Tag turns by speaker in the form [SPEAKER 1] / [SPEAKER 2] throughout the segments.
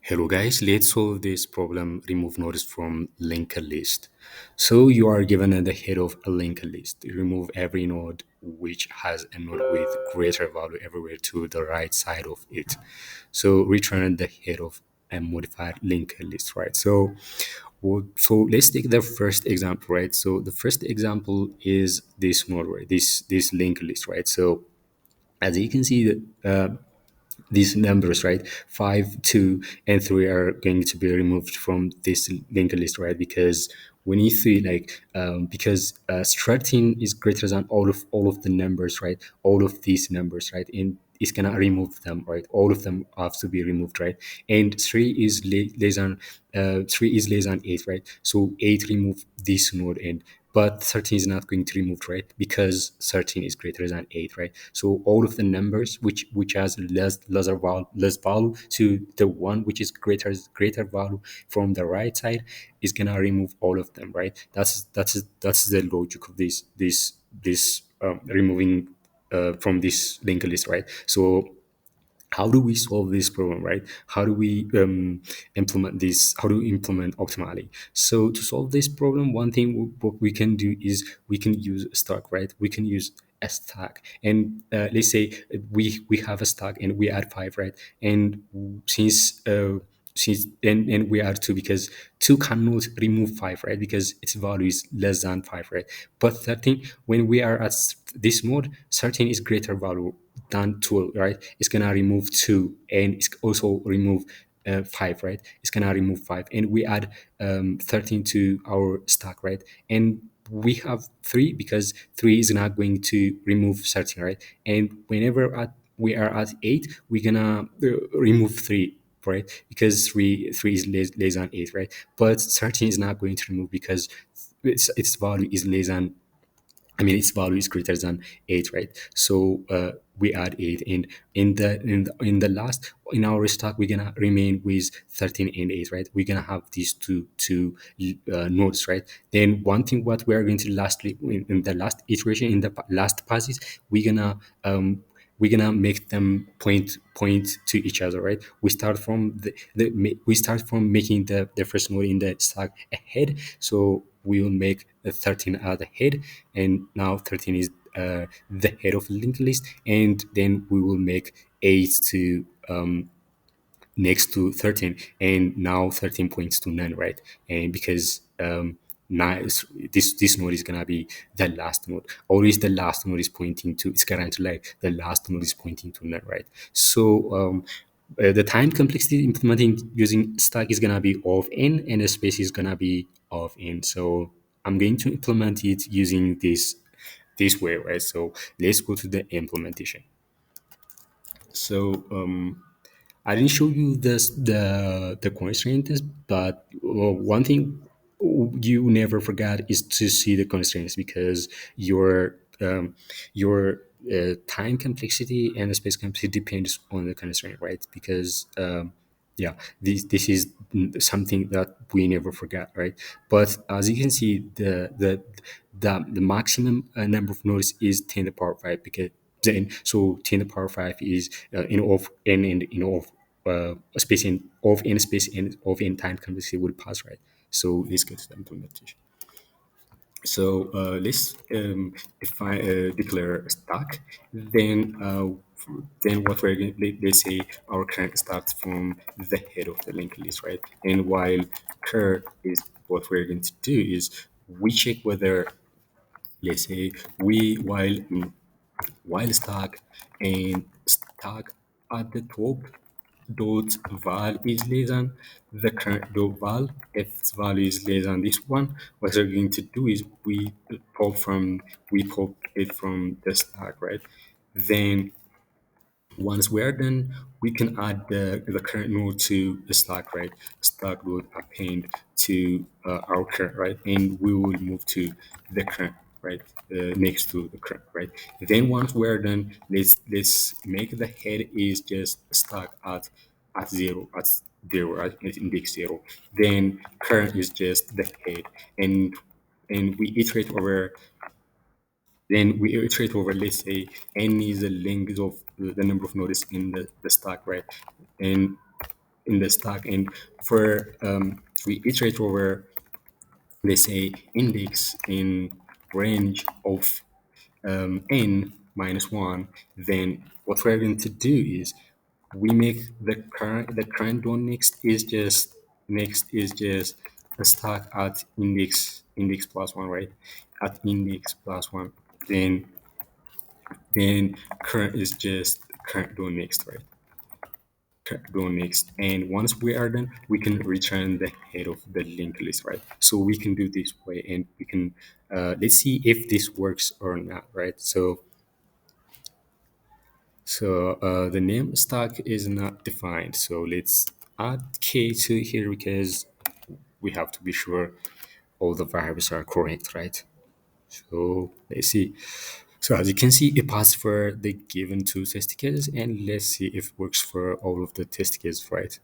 [SPEAKER 1] Hello guys, let's solve this problem, remove nodes from linked list. So you are given at the head of a linked list. Remove every node which has a node with greater value everywhere to the right side of it. So return the head of a modified linked list, right? So let's take the first example, right? So the first example is this node, right? This linked list, right? So as you can see, these numbers, right? 5, 2, and 3 are going to be removed from this linked list, right? Because we need to because 13 is greater than all of the numbers, right? All of these numbers, right? And it's gonna remove them, right? All of them have to be removed, right? And 3 is less than 8, right? So 8 remove this node, and but 13 is not going to remove, right? Because 13 is greater than 8, right? So all of the numbers which has less value to the one which is greater value from the right side is gonna remove all of them, right? That's the logic of this removing from this linked list, right? So how do we solve this problem, right? How do we implement this? How do we implement optimally? So to solve this problem, one thing what we can do is we can use a stack, right? We can use a stack, and let's say we have a stack and we add 5, right? And and we add 2 because 2 cannot remove 5, right? Because its value is less than 5, right? But 13, when we are at this mode, 13 is greater value than 12, right? It's gonna remove 2, and it's also remove 5, right? It's gonna remove 5, and we add 13 to our stack, right? And we have 3 because 3 is not going to remove 13, right? And whenever we are at 8, we're gonna remove 3, right? Because 3 is less than 8, right? But 13 is not going to remove because its value is less than, its value is greater than 8, right? So we add 8, and in the last, in our stack, we're gonna remain with 13 and 8, right? We're gonna have these two nodes, right? Then one thing what we are going to lastly in the last iteration, in the last passes, we're gonna make them point to each other, right? We start from we start from making the first node in the stack ahead, so we will make the 13 at the head, and now 13 is the head of the linked list, and then we will make 8 to next to 13, and now 13 points to none, right? And because nice, this node is gonna be the last node. Always the last node is pointing to, it's guaranteed like the last node is pointing to none, right? So the time complexity implementing using stack is gonna be of n, and the space is gonna be of n. So I'm going to implement it using this way, right? So let's go to the implementation. So I didn't show you the constraints, but one thing you never forgot is to see the constraints, because your time complexity and the space complexity depends on the constraint, right? Because yeah, this is something that we never forgot, right? But as you can see, the maximum number of nodes is 10 to the power 5, because then so 10 to the power 5 is in of n, and in of space in of n space and of n time complexity would pass, right? So let's get to the implementation. So let's declare a stack. Then what we're going, let's say our current starts from the head of the linked list, right? And while cur is, what we're going to do is we check whether, let's say we while stack and stack at the top dot val is less than the current dot val. If its value is less than this one, what we're going to do is we pop it from the stack, right? Then once we're done, we can add the current node to the stack, right? Stack would append to our current, right? And we will move to the current, right? Next to the current, right? Then once we're done, let's make the head is just stack at zero, right? At index 0. Then current is just the head, and we iterate over, let's say n is the length of the number of nodes in the stack, right? And in the stack. And for we iterate over, let's say, index in range of n minus 1, then what we're going to do is we make the current one next is just a stack at index plus 1, right? At index plus 1, then current is just current done next, right? Current done next, and once we are done, we can return the head of the linked list, right? So we can do this way, and we can let's see if this works or not, right? So the name stack is not defined. So let's add k to here because we have to be sure all the variables are correct, right? So let's see. So as you can see, it passed for the given two test cases, and let's see if it works for all of the test cases, right?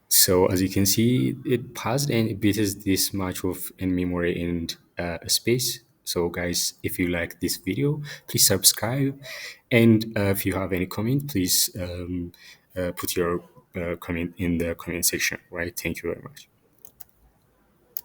[SPEAKER 1] So as you can see, it passed and it beats this much of in memory and space. So guys, if you like this video, please subscribe. And if you have any comment, please put your comment in the comment section, right? Thank you very much.